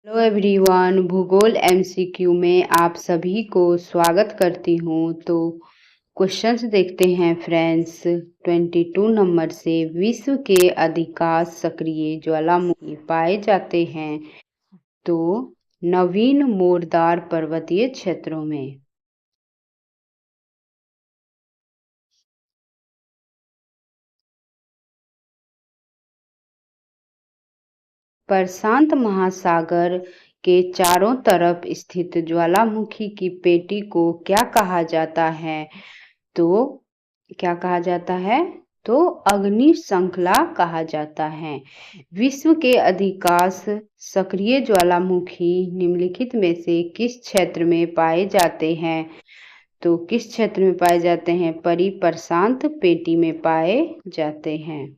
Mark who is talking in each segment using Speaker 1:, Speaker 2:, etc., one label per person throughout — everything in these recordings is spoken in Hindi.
Speaker 1: हेलो एवरीवन, भूगोल एमसीक्यू में आप सभी को स्वागत करती हूँ। तो क्वेश्चंस देखते हैं फ्रेंड्स। 22 नंबर से विश्व के अधिकांश सक्रिय ज्वालामुखी पाए जाते हैं तो नवीन मोरदार पर्वतीय क्षेत्रों में। प्रशांत महासागर के चारों तरफ स्थित ज्वालामुखी की पेटी को क्या कहा जाता है? तो क्या कहा जाता है? तो अग्नि श्रृंखला कहा जाता है। विश्व के अधिकांश सक्रिय ज्वालामुखी निम्नलिखित में से किस क्षेत्र में पाए जाते हैं? तो किस क्षेत्र में पाए जाते हैं? परिप्रशांत पेटी में पाए जाते हैं।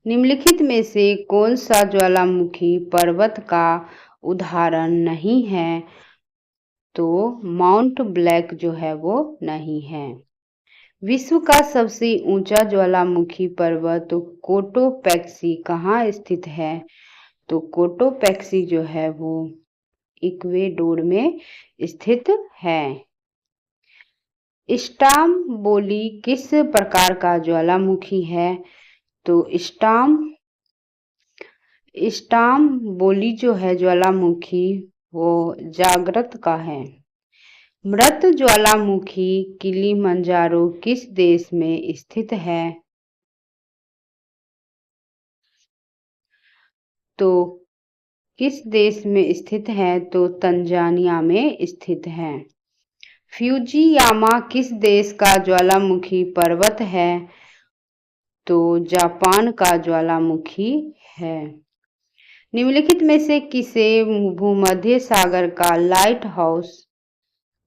Speaker 1: निम्नलिखित में से कौन सा ज्वालामुखी पर्वत का उदाहरण नहीं है? तो माउंट ब्लैक जो है वो नहीं है। विश्व का सबसे ऊंचा ज्वालामुखी पर्वत कोटोपैक्सी कहाँ स्थित है? तो कोटोपैक्सी जो है वो इक्वेडोर में स्थित है। स्टाम्बोली किस प्रकार का ज्वालामुखी है? तो स्टाम्बोली जो है ज्वालामुखी वो जागृत का है। मृत ज्वालामुखी किलिमंजारो किस देश में स्थित है? तो किस देश में स्थित है? तो तंजानिया में स्थित है। फ्यूजियामा किस देश का ज्वालामुखी पर्वत है? तो जापान का ज्वालामुखी है। निम्नलिखित में से किसे भूमध्य सागर का लाइट हाउस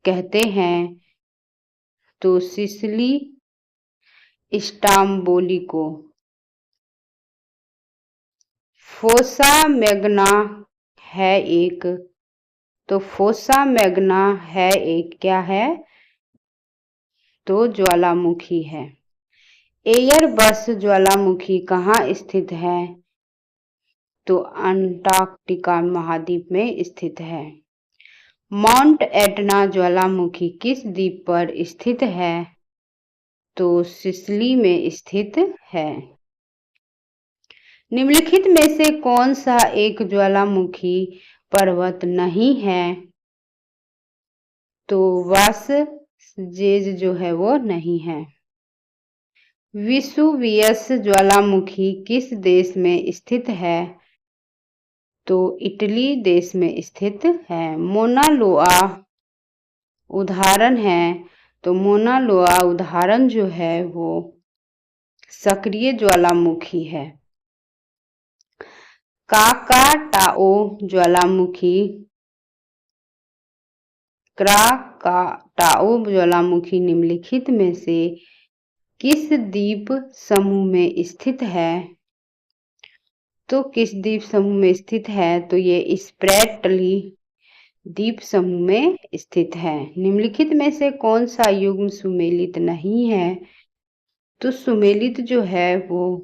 Speaker 1: कहते हैं? तो सिसिली स्टाम्बोली को। फोसा मैग्ना है एक। तो फोसा मैग्ना है एक क्या है? तो ज्वालामुखी है। एयरबस ज्वालामुखी कहाँ स्थित है? तो अंटार्कटिका महाद्वीप में स्थित है। माउंट एटना ज्वालामुखी किस द्वीप पर स्थित है? तो सिसिली में स्थित है। निम्नलिखित में से कौन सा एक ज्वालामुखी पर्वत नहीं है? तो वासजेज जो है वो नहीं है। विसुवियस ज्वालामुखी किस देश में स्थित है? तो इटली देश में स्थित है। मोना लोआ उदाहरण है। तो मोना लोआ उदाहरण जो है वो सक्रिय ज्वालामुखी है। क्राकाटाओ ज्वालामुखी निम्नलिखित में से किस द्वीप समूह में स्थित है? तो किस द्वीप समूह में स्थित है? तो ये स्प्रेटली द्वीप समूह में स्थित है। निम्नलिखित में से कौन सा युग्म सुमेलित नहीं है? तो सुमेलित जो है वो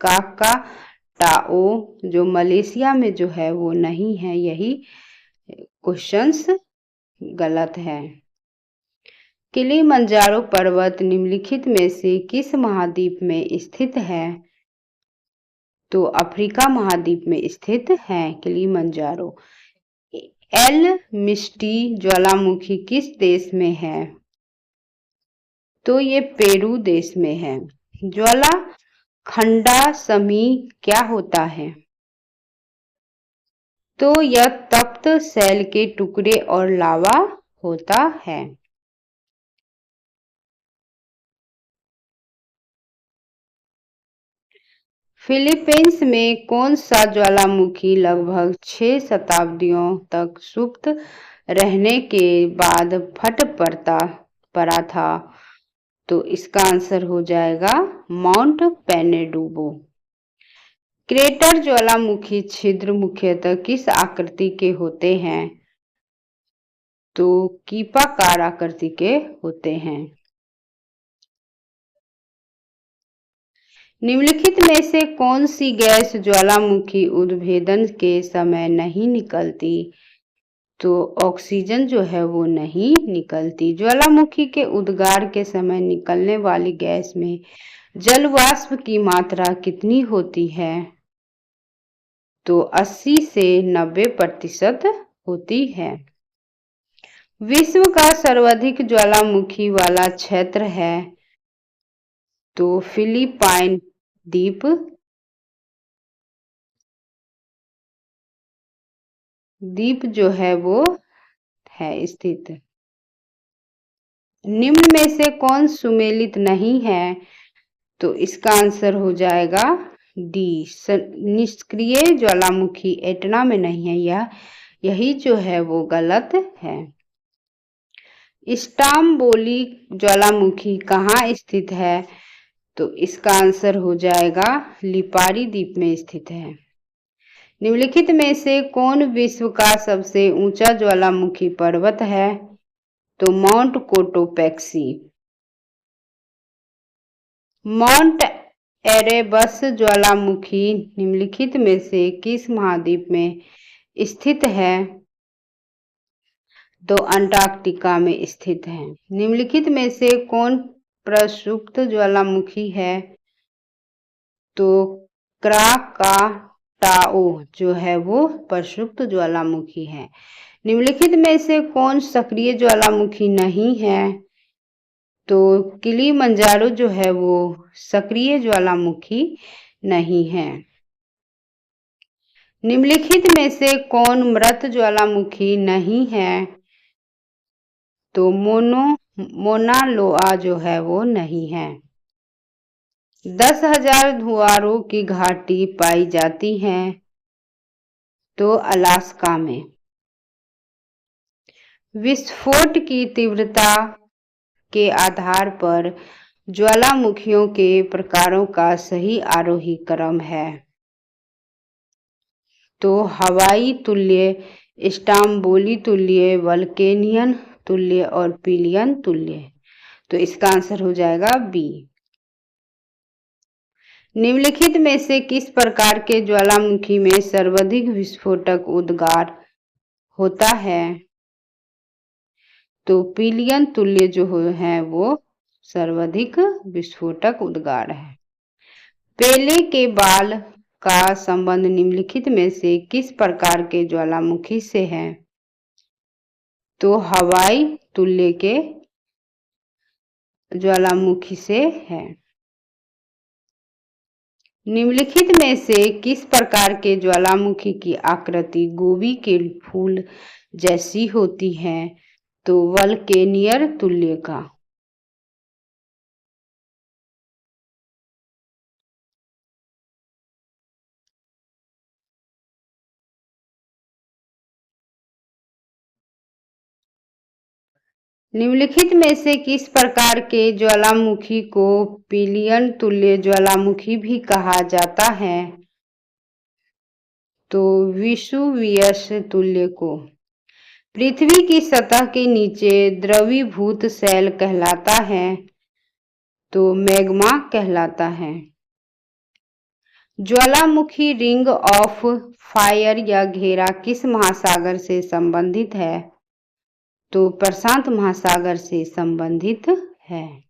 Speaker 1: क्राकाटाओ जो मलेशिया में जो है वो नहीं है। यही क्वेश्चंस गलत है। किलिमंजारो पर्वत निम्नलिखित में से किस महाद्वीप में स्थित है? तो अफ्रीका महाद्वीप में स्थित है किलिमंजारो। एल मिस्टी ज्वालामुखी किस देश में है? तो ये पेरू देश में है। ज्वाला खंडासमी क्या होता है? तो यह तप्त शैल के टुकड़े और लावा होता है। फिलीपींस में कौन सा ज्वालामुखी लगभग 6 शताब्दियों तक सुप्त रहने के बाद फट पड़ा था? तो इसका आंसर हो जाएगा माउंट पेनेडुबो। क्रेटर ज्वालामुखी छिद्र मुख्यतः किस आकृति के होते हैं? तो कीपाकार आकृति के होते हैं। निम्नलिखित में से कौन सी गैस ज्वालामुखी उद्भेदन के समय नहीं निकलती? तो ऑक्सीजन जो है वो नहीं निकलती। ज्वालामुखी के उद्गार के समय निकलने वाली गैस में जल वाष्प की मात्रा कितनी होती है? तो 80 से 90% होती है। विश्व का सर्वाधिक ज्वालामुखी वाला क्षेत्र है तो फिलीपाइन द्वीप जो है वो है स्थित। निम्न में से कौन सुमेलित नहीं है? तो इसका आंसर हो जाएगा डी, निष्क्रिय ज्वालामुखी एटना में नहीं है यही जो है वो गलत है। स्टाम्बोली ज्वालामुखी कहाँ स्थित है? तो इसका आंसर हो जाएगा लिपारी द्वीप में स्थित है। निम्नलिखित में से कौन विश्व का सबसे ऊंचा ज्वालामुखी पर्वत है? तो माउंट कोटोपैक्सी। माउंट एरेबस ज्वालामुखी निम्नलिखित में से किस महाद्वीप में स्थित है? तो अंटार्कटिका में स्थित है। निम्नलिखित में से कौन प्रसुप्त ज्वालामुखी है? तो क्राकाटाओ जो है वो प्रसुप्त ज्वालामुखी है। निम्नलिखित में से कौन सक्रिय ज्वालामुखी नहीं है? तो किलिमंजारो जो है वो सक्रिय ज्वालामुखी नहीं है। निम्नलिखित में से कौन मृत ज्वालामुखी नहीं है? तो मोना लोआ जो है वो नहीं है। 10,000 धुआरों की घाटी पाई जाती है तो अलास्का में। विस्फोट की तीव्रता के आधार पर ज्वालामुखियों के प्रकारों का सही आरोही क्रम है। तो हवाई तुल्य, स्टाम्बोली तुल्य, वल्केनियन तुल्य और पिलियन तुल्य। तो इसका आंसर हो जाएगा बी। निम्नलिखित में से किस प्रकार के ज्वालामुखी में सर्वाधिक विस्फोटक उद्गार होता है? तो पिलियन तुल्य जो है वो सर्वाधिक विस्फोटक उद्गार है। पेले के बाल का संबंध निम्नलिखित में से किस प्रकार के ज्वालामुखी से है? तो हवाई तुल्य के ज्वालामुखी से है। निम्नलिखित में से किस प्रकार के ज्वालामुखी की आकृति गोभी के फूल जैसी होती है? तो वल्केनियर तुल्य का। निम्नलिखित में से किस प्रकार के ज्वालामुखी को पिलियन तुल्य ज्वालामुखी भी कहा जाता है? तो विसुवियस तुल्य को। पृथ्वी की सतह के नीचे द्रवीभूत शैल कहलाता है तो मैग्मा कहलाता है। ज्वालामुखी रिंग ऑफ फायर या घेरा किस महासागर से संबंधित है? तो प्रशांत महासागर से संबंधित है।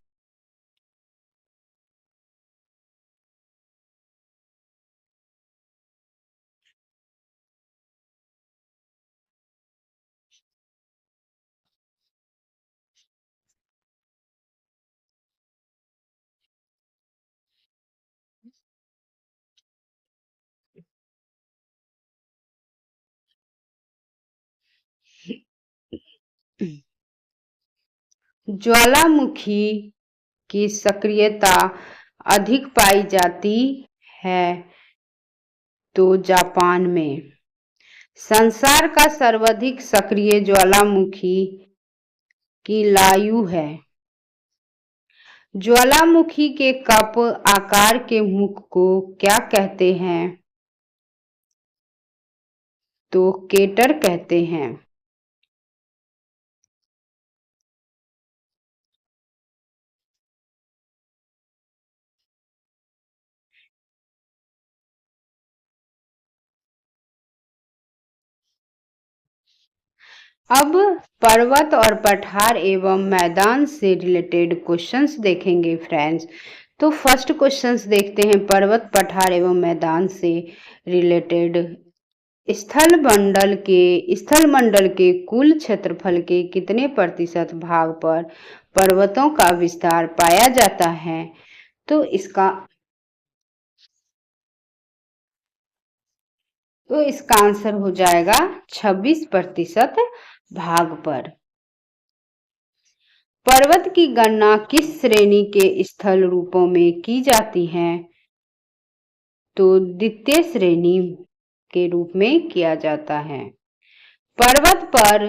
Speaker 1: ज्वालामुखी की सक्रियता अधिक पाई जाती है तो जापान में। संसार का सर्वाधिक सक्रिय ज्वालामुखी की लायु है। ज्वालामुखी के कप आकार के मुख को क्या कहते हैं? तो केटर कहते हैं। अब पर्वत और पठार एवं मैदान से रिलेटेड क्वेश्चंस देखेंगे फ्रेंड्स। तो फर्स्ट क्वेश्चंस देखते हैं पर्वत पठार एवं मैदान से रिलेटेड। स्थल मंडल के कुल क्षेत्रफल के कितने प्रतिशत भाग पर पर्वतों का विस्तार पाया जाता है? तो इसका आंसर हो जाएगा 26% भाग पर। पर्वत की गणना किस श्रेणी के स्थल रूपों में की जाती है? तो द्वितीय श्रेणी के रूप में किया जाता है। पर्वत पर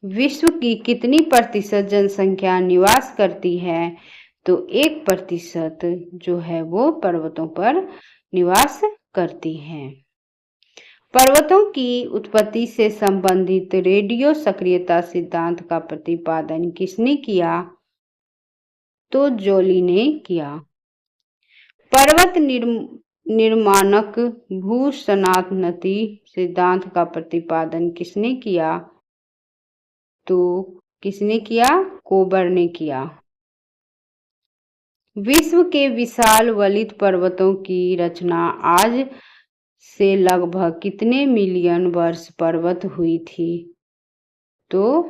Speaker 1: विश्व की कितनी प्रतिशत जनसंख्या निवास करती है? तो 1% जो है वो पर्वतों पर निवास करती है। पर्वतों की उत्पत्ति से संबंधित रेडियो सक्रियता सिद्धांत का प्रतिपादन किसने किया? तो जोली ने किया। पर्वत निर्माणक भूसनातनती सिद्धांत का प्रतिपादन किसने किया? तो किसने किया? कोबर ने किया। विश्व के विशाल वलित पर्वतों की रचना आज से लगभग कितने मिलियन वर्ष पर्वत हुई थी? तो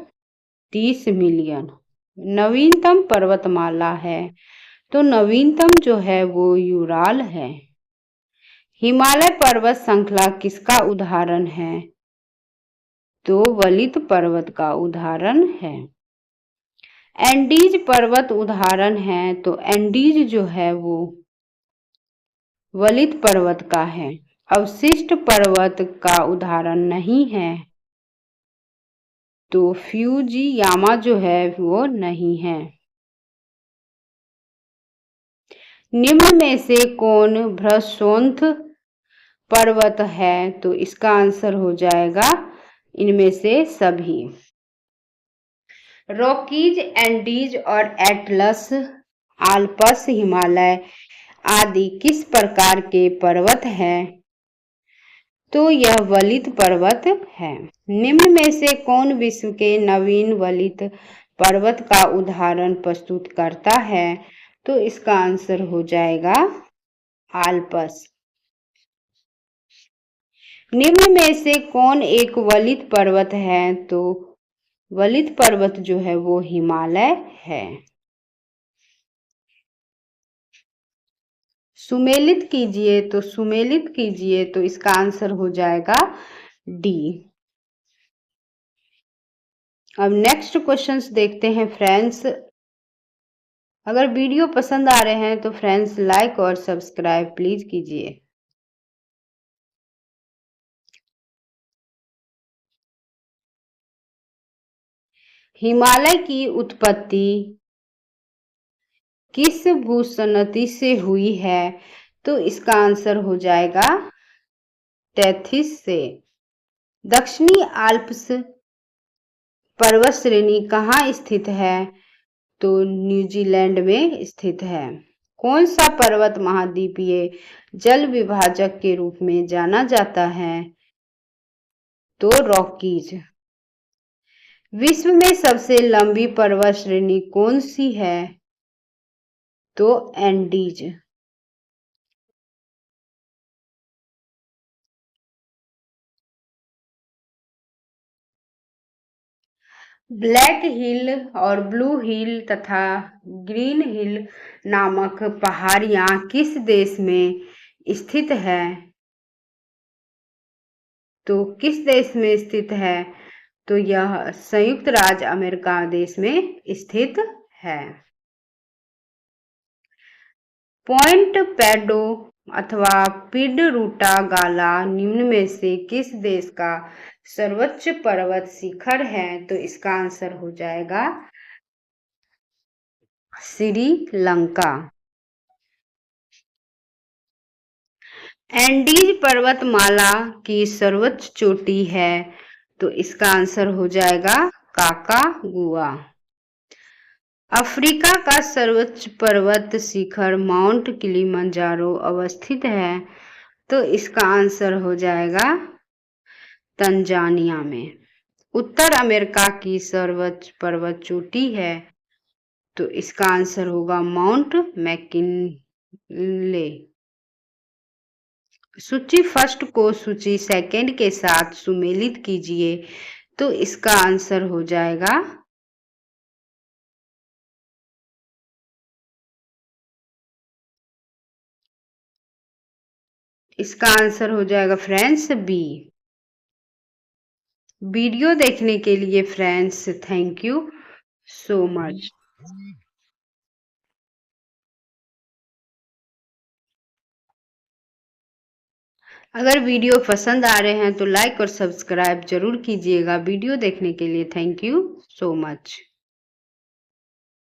Speaker 1: 30 मिलियन। नवीनतम पर्वतमाला है, तो नवीनतम जो है वो यूराल है। हिमालय पर्वत श्रृंखला किसका उदाहरण है? तो वलित पर्वत का उदाहरण है। एंडीज पर्वत उदाहरण है, तो एंडीज जो है वो वलित पर्वत का है। अवशिष्ट पर्वत का उदाहरण नहीं है, तो फ्यूजियामा जो है वो नहीं है। निम्न में से कौन भ्रशोन्थ पर्वत है? तो इसका आंसर हो जाएगा इनमें से सभी। रॉकीज, एंडीज और एटलस, आल्प्स, हिमालय आदि किस प्रकार के पर्वत हैं? तो यह वलित पर्वत है। निम्न में से कौन विश्व के नवीन वलित पर्वत का उदाहरण प्रस्तुत करता है? तो इसका आंसर हो जाएगा आल्प्स। निम्न में से कौन एक वलित पर्वत है? तो वलित पर्वत जो है वो हिमालय है। सुमेलित कीजिए तो इसका आंसर हो जाएगा डी। अब नेक्स्ट क्वेश्चंस देखते हैं फ्रेंड्स। अगर वीडियो पसंद आ रहे हैं तो फ्रेंड्स लाइक और सब्सक्राइब प्लीज कीजिए। हिमालय की उत्पत्ति किस भूसन्नति से हुई है? तो इसका आंसर हो जाएगा टेथिस से। दक्षिणी आल्प्स पर्वत श्रेणी कहाँ स्थित है? तो न्यूजीलैंड में स्थित है। कौन सा पर्वत महाद्वीपीय जल विभाजक के रूप में जाना जाता है? तो रॉकीज। विश्व में सबसे लंबी पर्वत श्रेणी कौन सी है? तो एंडीज। ब्लैक हिल और ब्लू हिल तथा ग्रीन हिल नामक पहाड़ियां किस देश में स्थित है? तो किस देश में स्थित है? तो यह संयुक्त राज्य अमेरिका देश में स्थित है। पॉइंट पेडो अथवा पिडरुटा गाला निम्न में से किस देश का सर्वोच्च पर्वत शिखर है? तो इसका आंसर हो जाएगा श्रीलंका। एंडीज पर्वतमाला की सर्वोच्च चोटी है, तो इसका आंसर हो जाएगा काकागुआ। अफ्रीका का सर्वोच्च पर्वत शिखर माउंट किलिमंजारो अवस्थित है, तो इसका आंसर हो जाएगा तंजानिया में। उत्तर अमेरिका की सर्वोच्च पर्वत चोटी है, तो इसका आंसर होगा माउंट मैकिनले। सूची फर्स्ट को सूची सेकंड के साथ सुमेलित कीजिए, तो इसका आंसर हो जाएगा फ्रेंड्स बी। वीडियो देखने के लिए friends thank you so much. अगर वीडियो पसंद आ रहे हैं तो लाइक और सब्सक्राइब जरूर कीजिएगा। वीडियो देखने के लिए थैंक यू सो मच।